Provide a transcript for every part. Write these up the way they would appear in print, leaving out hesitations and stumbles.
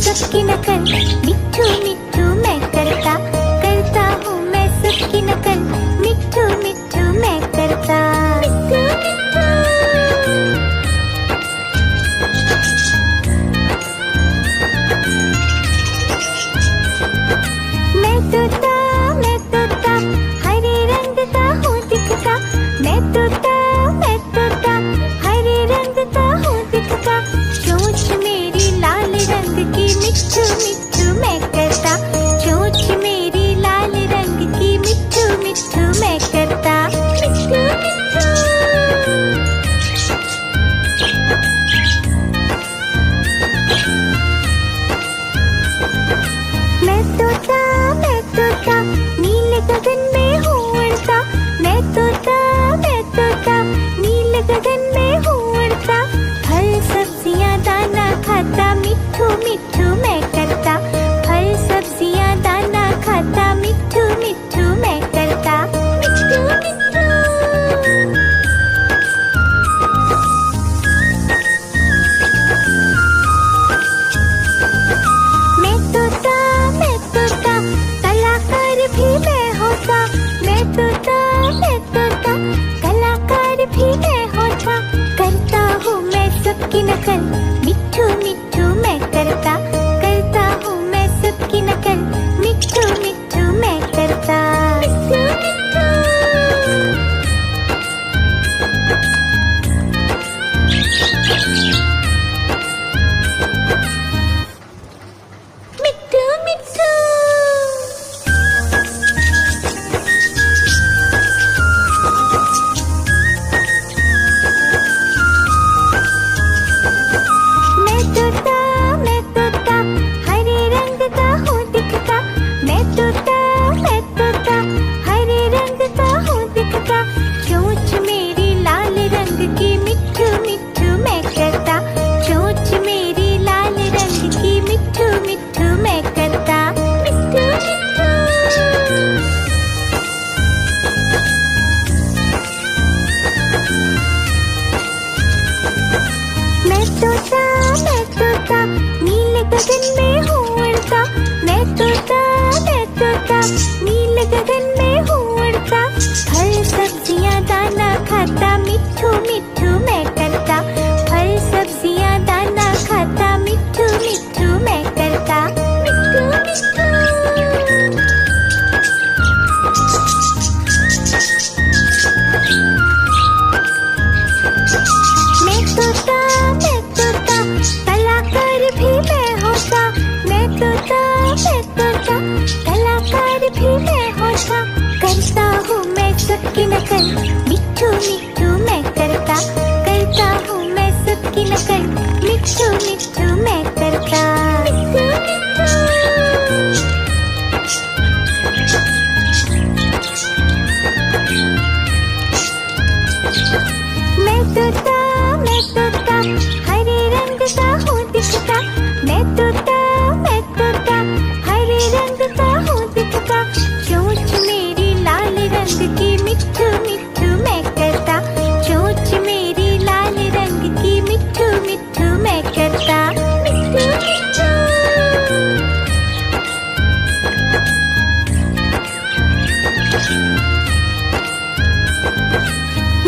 सबकी नकल, मिट्ठू मिट्ठू मैं करता, करता हूँ मैं सबकी नकल, मिट्ठू मिट्ठू मैं करता। मैं तोता हरे रंग का हूँ दिखता, मैं तोता हरे रंग का हूँ दिखता, चोंच मेरी लाल रंग की, मिट्ठू मिट्ठू मैं करता, चोंच मेरी लाल रंग की, मिट्ठू मिट्ठू मैं करता। मैं तोता नीले गगन में हूँ उड़ता, मैं तोता नीले गगन में हूँ उड़ता, फल सब्जियाँ दाना खाता, मिट्ठू मिट्ठू मैं करता, फल सब्जियाँ दाना खाता, मिट्ठू मिट्ठू मैं करता। मैं तोता कलाकार भी मैं होता, मैं तोता कलाकार भी मैं होता, करता हूँ मैं सबकी नकल, मिट्ठू मिट्ठू मैं करता, करता हूँ मैं सबकी नकल, मिट्ठू मिट्ठू मैं करता। मिट्ठू मिट्ठू मैं तोता हरे रंग का हूँ दिखता, मैं तोता हरे रंग का हूँ दिखता, चोंच मेरी लाल रंग की, मिट्ठू मिट्ठू मैं करता, चोंच मेरी लाल रंग की, मिट्ठू मिट्ठू मैं करता। मैं तोता नीले गगन में हूँ उड़ता, मैं तोता नीले गगन में हूँ उड़ता, फल सब्जियाँ दाना खाता, मिट्ठू मिट्ठू मैं करता, फल सब्जियाँ दाना खाता, मिट्ठू मिट्ठू मैं करता। मैं तोता कलाकार भी मैं होता, मैं तोता कलाकार भी मैं होता, करता हूँ मैं सबकी नकल, मिट्ठू मिट्ठू मैं करता, करता हूँ मैं सबकी नकल, मिट्ठू मिट्ठू मैं करता। मैं तोता हरे रंग का हूँ दिखता, मैं तोता हरे रंग का हूँ दिखता, चोंच मेरी लाल रंग की, मिट्ठू मिट्ठू मैं करता, चोंच मेरी लाल रंग की, मिट्ठू मिट्ठू मैं करता।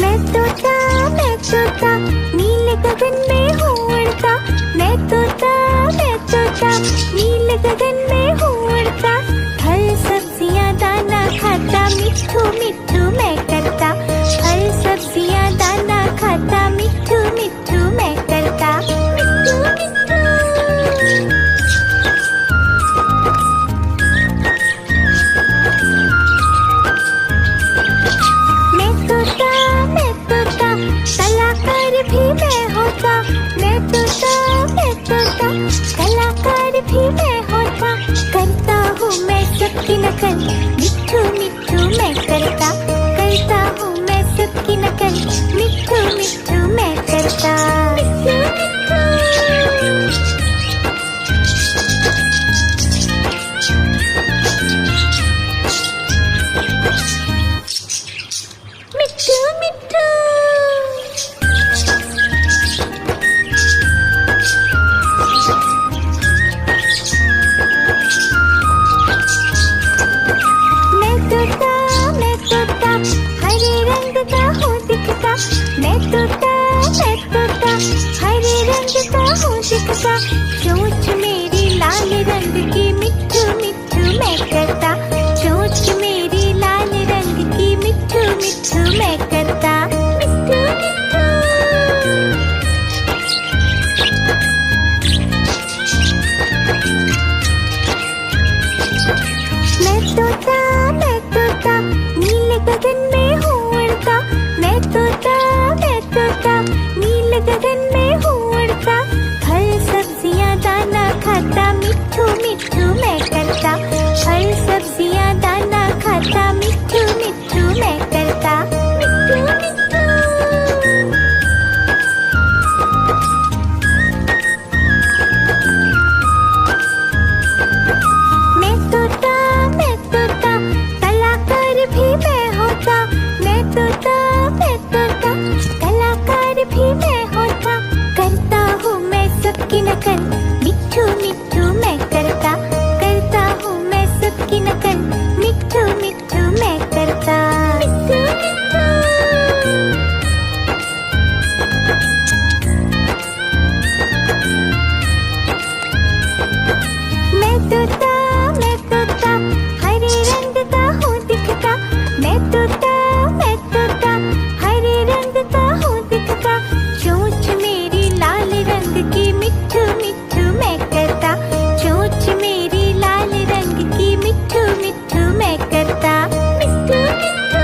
मैं तोता नीले गगन में हूँ उड़ता, मैं तोता नीले गगन में हूँ उड़ता, फल सब्जियाँ दाना खाता, मिट्ठू मिट्ठू मैं करता, फल सब्जियाँ दाना खाता, मिट्ठू मिट्ठू मैं करता। मैं तोता कलाकार भी मैं होता, मैं तोता कलाकार भी मैं होता, करता हूँ मैं सबकी नकल, मिट्ठू मिट्ठू मैं करता, तोता, चोंच मेरी लाल रंग की मिट्ठू मिट्ठू मैं करता, चोंच मेरी लाल रंग की मिट्ठू मिट्ठू मैं करता, मिट्ठू मिट्ठू। मैं तोता नीले गगन में हूँ उड़ता, मैं तोता नीले गगन में हूँ उड़ता, फल सब्जियाँ दाना खाता, मिट्ठू मिट्ठू मैं करता, फल सब्जियाँ दाना खाता, मिट्ठू मिट्ठू मैं करता, मिट्ठू मिट्ठू। मैं तोता कलाकार भी मैं होता, मैं तोता कलाकार भी मैं होता, करता हूँ मैं सबकी नकल, मिट्ठू मिट्ठू मैं करता हूँ मैं सबकी नकल, मिट्ठू मिट्ठू मैं करता, मिट्ठू मिट्ठू। मैं तोता हरे रंग का हूँ दिखता, मैं तोता हरे रंग का हूँ दिखता, चोंच मेरी लाल रंग की मिट्ठू मिट्ठू मैं करता, चोंच मेरी लाल रंग की मिट्ठू मिट्ठू मैं करता, मिट्ठू मिट्ठू।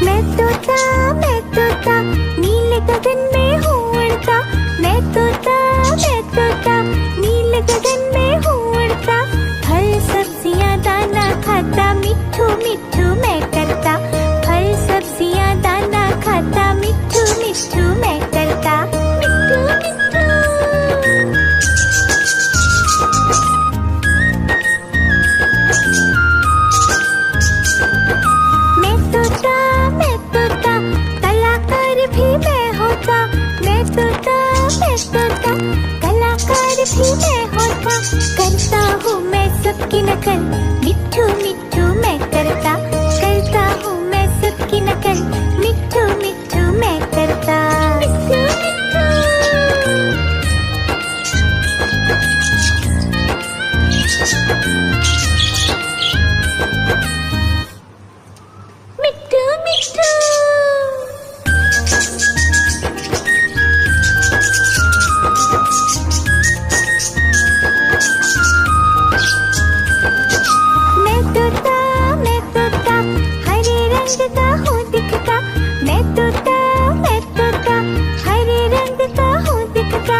मैं तोता नीले गगन में हूँ उड़ता, मैं तोता नीले गगन में हूँ उड़ता, फल सब्जियाँ दाना खाता, मिट्ठू मिट्ठू मैं करता, फल सब्जियाँ दाना खाता, मिट्ठू मिट्ठू मैं करता, मिट्ठू मिट्ठू। मैं तोता कलाकार भी मैं होता, मैं तोता कलाकार भी मैं होता, करता हूँ मैं सबकी नकल, मिट्ठू मिट्ठू मैं करता हूँ मैं सबकी नकल, मिट्ठू मिट्ठू मैं करता, मिट्ठू मिट्ठू। मिट्ठू मिट्ठू। मैं तोता हरे रंग का हूँ दिखता, मैं तोता हरे रंग का हूँ दिखता,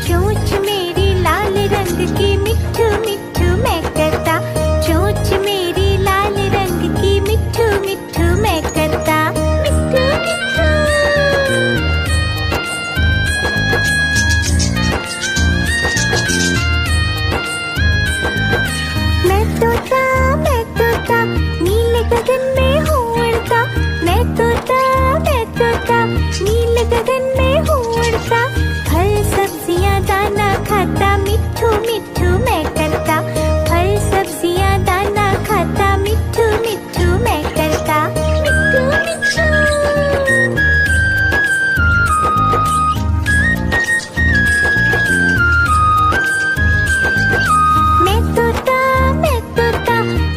चोंच मेरी लाल रंग की मिट्ठू मिट्ठू मैं करता, चोंच मेरी लाल रंग की मिट्ठू मिट्ठू मैं करता, मिट्ठू मिट्ठू। मैं तोता नीले गगन में हूँ उड़ता, मैं तोता नीले गगन में हूँ उड़ता, फल सब्जियाँ दाना खाता, मिट्ठू मिट्ठू मैं करता, फल सब्जियाँ दाना खाता, मिट्ठू मिट्ठू मैं करता, मिट्ठू मिट्ठू। मैं तोता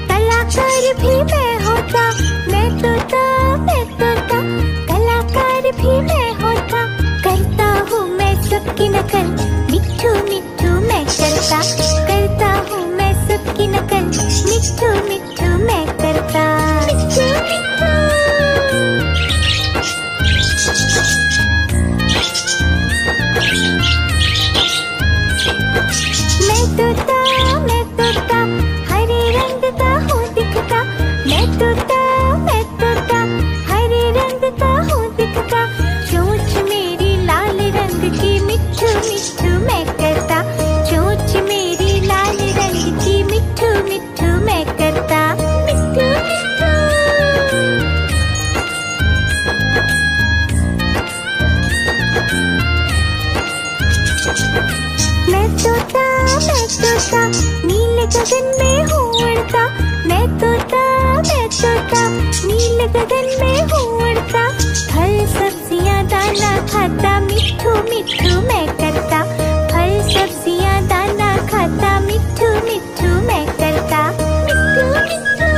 कलाकार भी मैं होता, मैं तोता कलाकार भी मैं होता, करता हूँ मैं सबकी नकल, मिट्ठू मिट्ठू मैं करता हूँ मैं सबकी नकल, मिट्ठू मिट्ठू मैं करता, मिट्ठू मिट्ठू। मैं तोता हरे रंग का हूँ दिखता, मैं तोता हरे रंग का हूँ दिखता, चोंच मेरी लाल रंग की मिट्ठू मिट्ठू मैं करता, चोंच मेरी लाल रंग की मिट्ठू मिट्ठू मैं करता, मिट्ठू मिट्ठू। मैं तोता नीले गगन में हूँ उड़ता, मैं तोता नीले गगन में हूँ उड़ता, फल सब्जियाँ दाना खाता, मिट्ठू मिट्ठू मैं करता। फल सब्जियाँ दाना खाता, मिट्ठू मिट्ठू मैं करता। मिट्ठू मिट्ठू।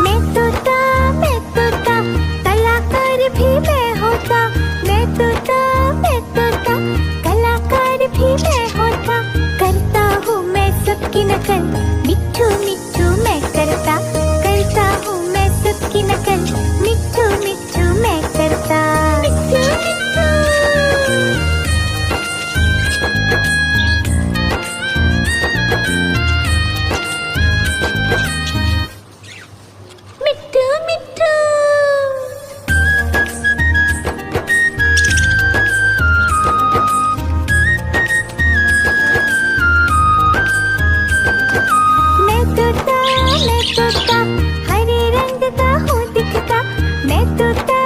मैं तोता, कलाकार भी मैं होता। मैं तोता, कलाकार भी मैं होता। करता हूँ मैं सबकी नकल, मिट्ठू मिट्ठू मैं करता। करता हूँ मैं सबकी नकल, मिट्ठू मिट्ठू मैं करता। मिट्ठू मिट्ठू। मिट्ठू मिट्ठू। मैं तोता, हरे रंग का हूँ दिखता। मैं तोता,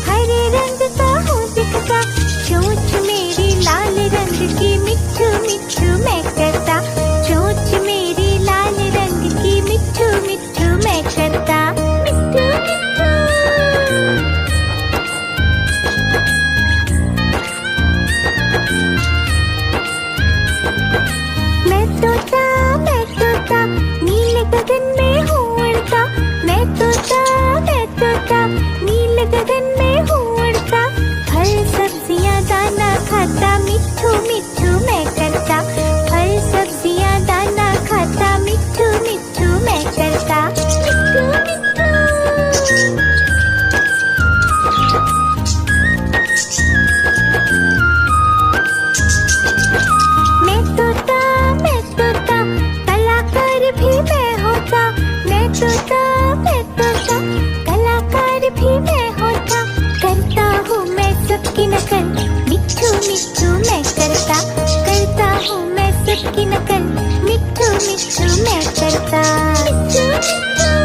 हरे रंग का हूँ दिखता। चोंच मेरी लाल रंग की, मिट्ठू मिट्ठू मैं करता। चोंच मेरी लाल रंग की, मिट्ठू मिट्ठू मैं करता। मिट्ठू मिट्ठू। मैं तोता, नीले गगन में हूँ उड़ता। मैं तोता, नीले गगन में हूँ उड़ता। फल सब्जियाँ दाना खाता, मिट्ठू मिट्ठू मैं करता। फल सब्जियाँ दाना खाता, मिट्ठू मिट्ठू मैं करता। मिट्ठू मिट्ठू। मैं तोता, कलाकार भी मैं होता। मैं तोता, कलाकार भी मैं होता। करता हूँ मैं सबकी नकल, मिट्ठू मिट्ठू मैं करता। करता हूँ मैं सबकी नकल, मिट्ठू मिट्ठू मैं करता। मिट्ठू मिट्ठू।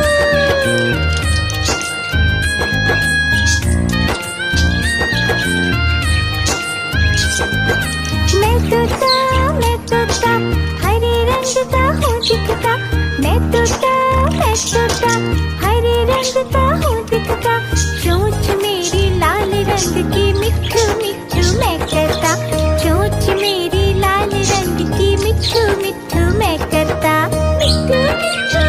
मैं तोता, हरे रंग का हूँ दिखता। मैं तोता, हरे रंग का हूँ दिखता। चोंच मेरी लाल रंग की, मिट्ठू मिट्ठू मैं करता। चोंच मेरी लाल रंग की, मिट्ठू मिट्ठू मैं करता। मिट्ठू मिट्ठू।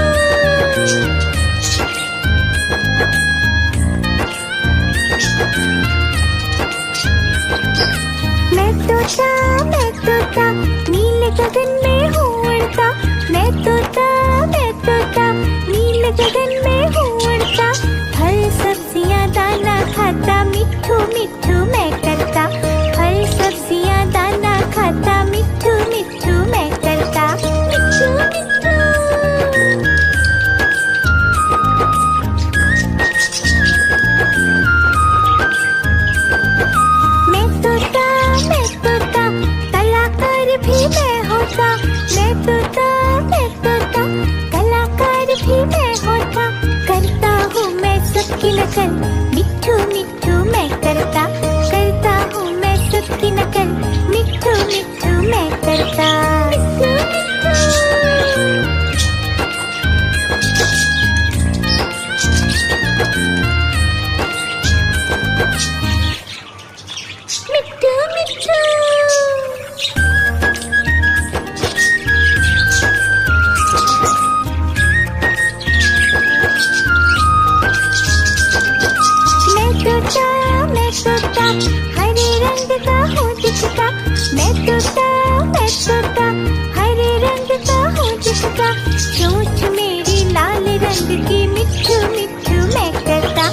मैं तोता, नीले गगन में हूँ उड़ता। मैं तोता, नीले गगन में हूँ उड़ता। फल सब्जियाँ दाना खाता, मिट्ठू मिट्ठू मैं करता। फल सब्जियाँ दाना खाता, मिट्ठू मिट्ठू मैं करता। मिट्ठू मिट्ठू। मैं तोता, कलाकार भी मैं होता। मैं तोता, कलाकार भी मैं होता। करता हूँ मैं सबकी नकल, मिट्ठू मिट्ठू मैं करता। करता हूँ मैं सबकी नकल, मिट्ठू मिट्ठू मैं करता। मिट्ठू मिट्ठू। मिट्ठू मिट्ठू। मैं तोता, हरे रंग का हूँ दिखता। मैं तोता, हरे रंग का हूँ दिखता। चोंच मेरी लाल रंग की, मिट्ठू मिट्ठू मैं करता।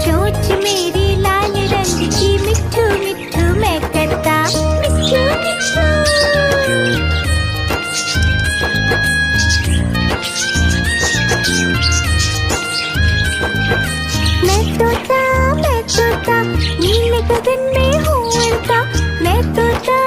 चोंच मेरी लाल रंग की, मिट्ठू मिट्ठू मैं करता। मिट्ठू मिट्ठू। मैं तोता, नीले गगन में हूँ उड़ता। मैं तोता,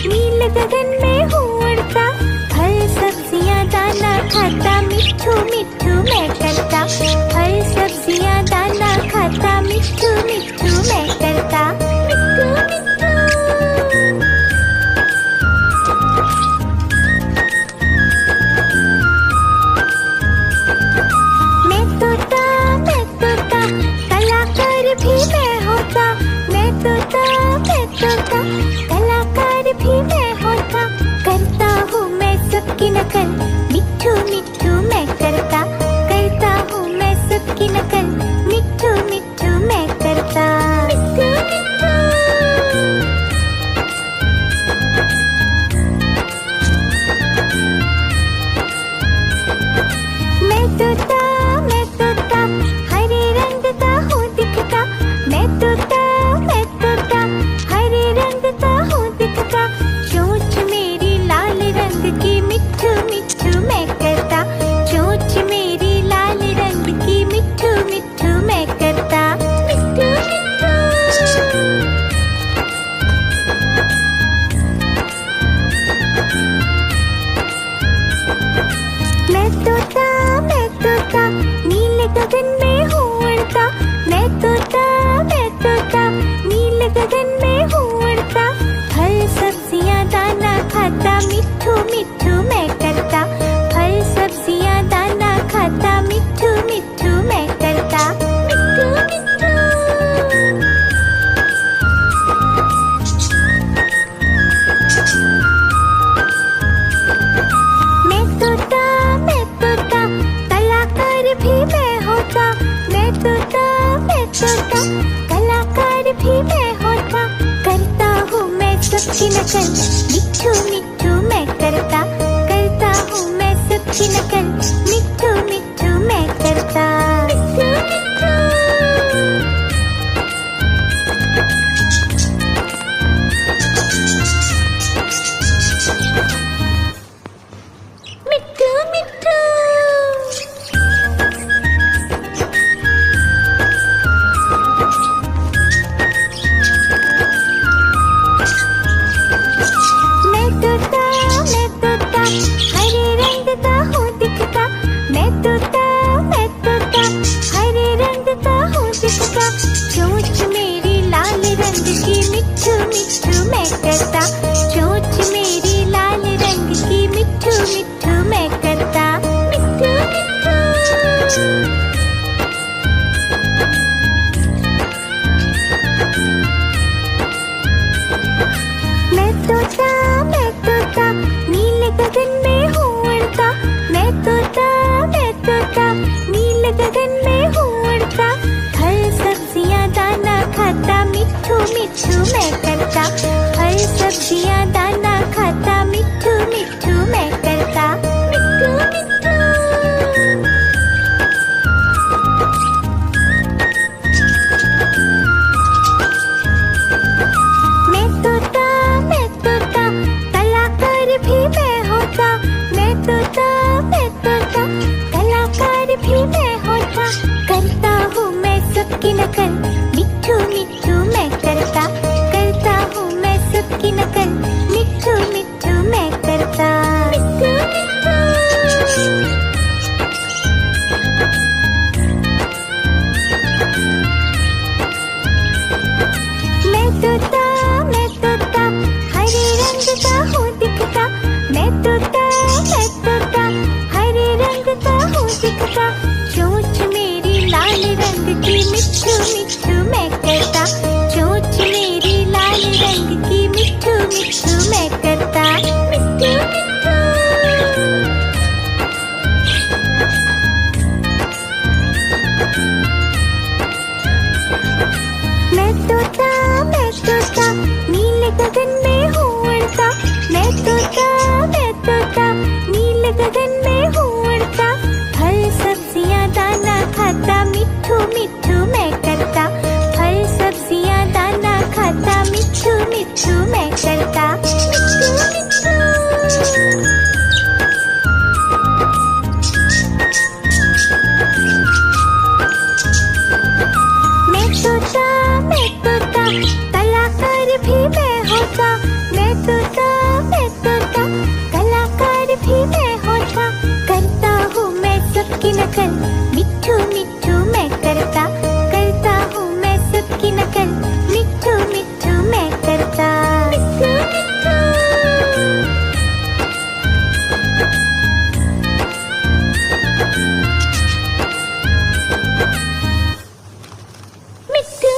नीले गगन में हूँ उड़ता। फल सब्जियाँ दाना खाता, मिट्ठू मिट्ठू मैं करता। फल सब्जियाँ दाना खाता, मिट्ठू मिट्ठू मैं करता। मिट्ठू मिट्ठू। भी मैं होता, मैं तोता, मैं तोता, कलाकार भी मैं होता। करता हूँ मैं सबकी नकल, मिट्ठू मिट्ठू मैं करता हूँ मैं सबकी नकल, मिट्ठू मिट्ठू मैं करता। मिट्ठू मिट्ठू मैं तोता हरे रंग का हूँ दिखता। मैं तोता हरे रंग का हूँ दिखता। चोंच मेरी लाल रंग की, मिट्ठू मिट्ठू मैं करता। चोंच मेरी लाल रंग की, मिट्ठू मिट्ठू मैं करता। मिट्ठू मिट्ठू मैं तोता नीले गगन में हूँ उड़ता। मैं तोता नीले गगन में हूँ उड़ता। फल सब्जियाँ दाना खाता, मिट्ठू मिट्ठू मैं करता। फल सब्जियाँ दाना खाता, मिट्ठू मिट्ठू मैं करता। मिट्ठू मिट्ठू मैं तोता कलाकार भी मैं होता। मैं तोता कलाकार भी मैं होता। करता हूँ मैं सबकी नकल, मिट्ठू मिट्ठू मैं करता हूँ मैं सबकी नकल, मिट्ठू मिट्ठू मैं करता। मिट्ठू मिट्ठू मिट्ठू मिट्ठू मैं तोता हरे रंग का हूँ दिखता। मैं तोता हरे रंग का हूँ दिखता। चोंच मेरी लाल रंग की, मिट्ठू मिट्ठू मैं करता। चोंच मेरी लाल रंग की, मिट्ठू मिट्ठू मैं करता। मिट्ठू मिट्ठू मैं तोता नीले गगन में हूँ उड़ता। मैं तोता नीले गगन में हूँ उड़ता। फल सब्जियाँ दाना खाता, मिट्ठू मिट्ठू मैं करता। फल सब्जियाँ दाना खाता, मिट्ठू मिट्ठू मैं करता। मिट्ठू मिट्ठू मैं तोता कलाकार भी मैं होता। मैं तोता कलाकार भी मैं होता। करता हूँ मैं सबकी नकल, मिट्ठू मिट्ठू मैं करता हूँ मैं सबकी नकल, मिट्ठू मिट्ठू मैं करता। मिट्ठू मिट्ठू मैं तोता हरे रंग का हूँ दिखता। मैं तोता हरे रंग का हूँ दिखता। चोंच मेरी लाल रंग की, मिट्ठू मिट्ठू मैं करता। चोंच मेरी लाल रंग की, मिट्ठू मिट्ठू मैं करता। मिट्ठू मिट्ठू मैं तोता नीले गगन में हूँ उड़ता। मैं तोता नीले गगन में हूँ उड़ता। फल सब्जियाँ दाना खाता, मिट्ठू मिट्ठू मैं करता। फल सब्जियाँ दाना खाता, मिट्ठू मिट्ठू मैं करता। मिट्ठू मिट्ठू मैं तोता कलाकार भी मैं होता। मैं तोता कलाकार भी मैं होता। करता हूँ मैं सबकी नकल, मिट्ठू मिट्ठू मैं करता हूँ मैं सबकी नकल, मिट्ठू मिट्ठू मैं करता। मिट्ठू मिट्ठू मिट्ठू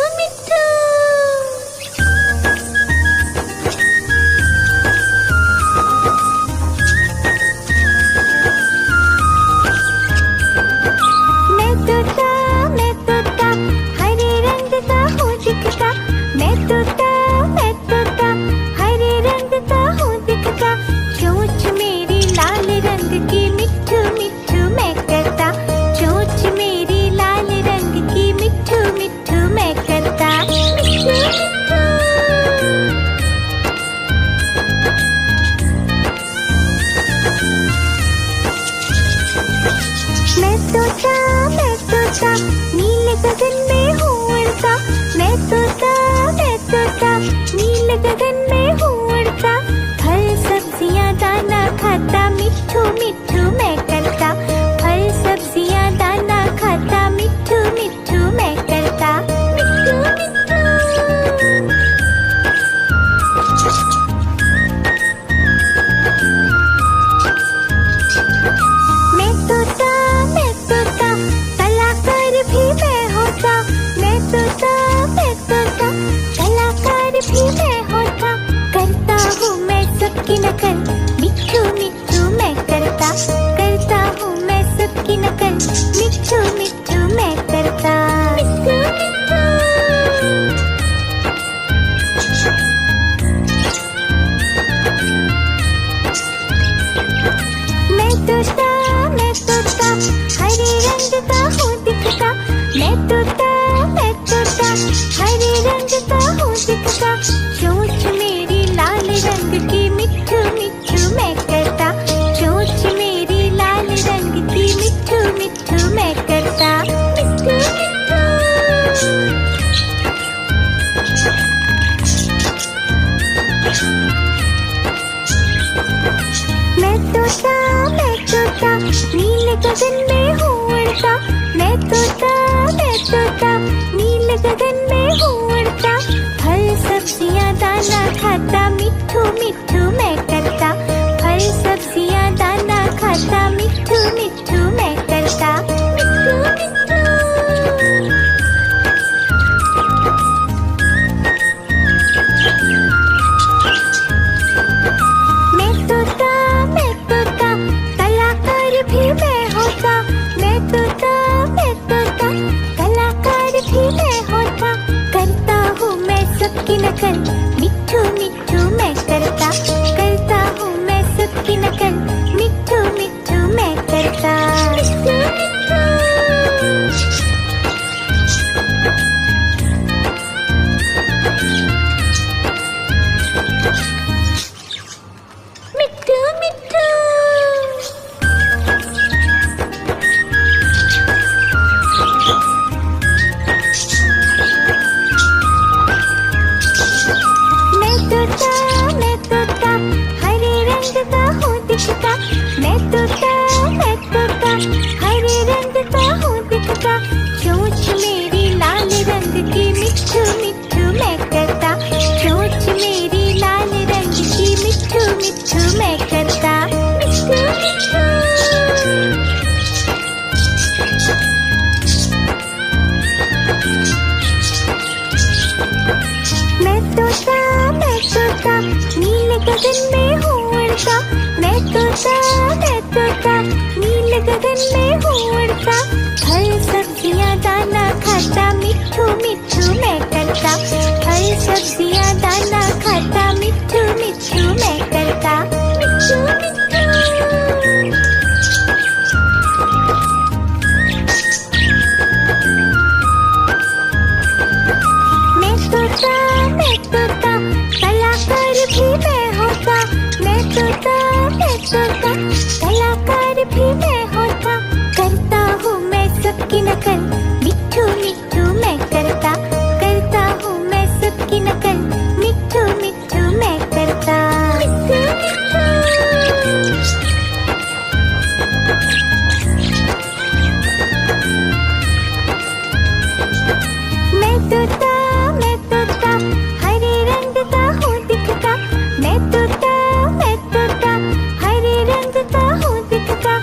गगन में हूँ उड़ता, मैं तोता नीले गगन में हूँ उड़ता। फल सब्जियाँ दाना खाता, मिट्ठू मिट्ठू मैं करता। फल सब्जियाँ दाना खाता, मिट्ठू मिट्ठू मैं करता। मिट्ठू मिट्ठू। मैं तोता कलाकार भी मैं होता। मैं तोता कलाकार भी मैं होता। करता हूँ मैं सबकी नकल, मिट्ठू मिट्ठू मैं करता। करता हूँ मैं सबकी नकल, मिट्ठू मिट्ठू मैं करता। मिट्ठू मिट्ठू। मिट्ठू मिट्ठू। मैं तोता हरे रंग का हूँ दिखता। मैं तोता हरे रंग का हूँ दिखता। चोंच मेरी लाल रंग की, मिट्ठू मिट्ठू मैं करता। चोंच मेरी लाल रंग की, मिट्ठू मिट्ठू मैं करता। मिट्ठू मिट्ठू। मैं तोता नीले गगन में हूँ उड़ता। मैं तोता नीले गगन में हूँ उड़ता। फल सब्जियाँ दाना खाता, मिट्ठू मिट्ठू मैं करता। फल सब्जियाँ दाना खाता, मिट्ठू मिट्ठू मैं करता। मिट्ठू मिट्ठू। मैं तोता कलाकार भी मैं होता। मैं तोता कलाकार भी मैं होता। करता हूँ मैं सबकी नकल, मिट्ठू मिट्ठू मैं करता। करता हूँ मैं सबकी नकल, मिट्ठू मिट्ठू मैं करता। मिट्ठू मिट्ठू। मैं तोता हरे रंग का हूँ दिखता। मैं तोता हरे रंग का हूँ दिखता।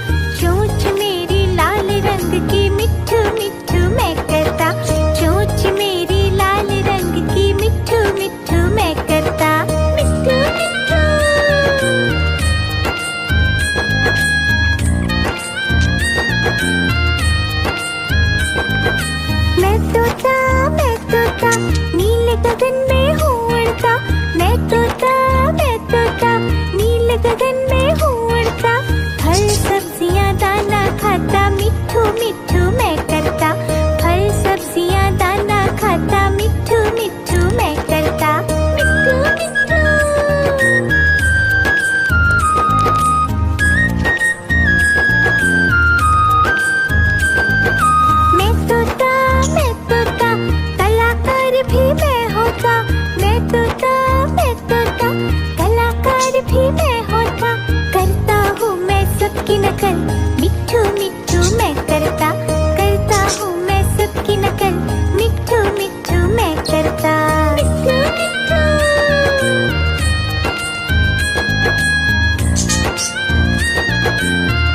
चोंच मेरी लाल रंग की, मिट्ठू मिट्ठू मैं करता। चोंच मेरी लाल रंग की, मिट्ठू मिट्ठू मैं करता। मिट्ठू मिट्ठू। मैं तोता नीले गगन में हूँ उड़ता। मैं तोता नीले गगन में हूँ उड़ता। फल सब्जियाँ दाना खाता, मिट्ठू मिट्ठू मैं करता। फल सब्जियाँ दाना खाता, मिट्ठू मिट्ठू मैं करता। मिट्ठू मिट्ठू। मैं तोता कलाकार भी मैं होता। मैं तोता कलाकार भी मैं होता। करता हूँ मैं सबकी नकल,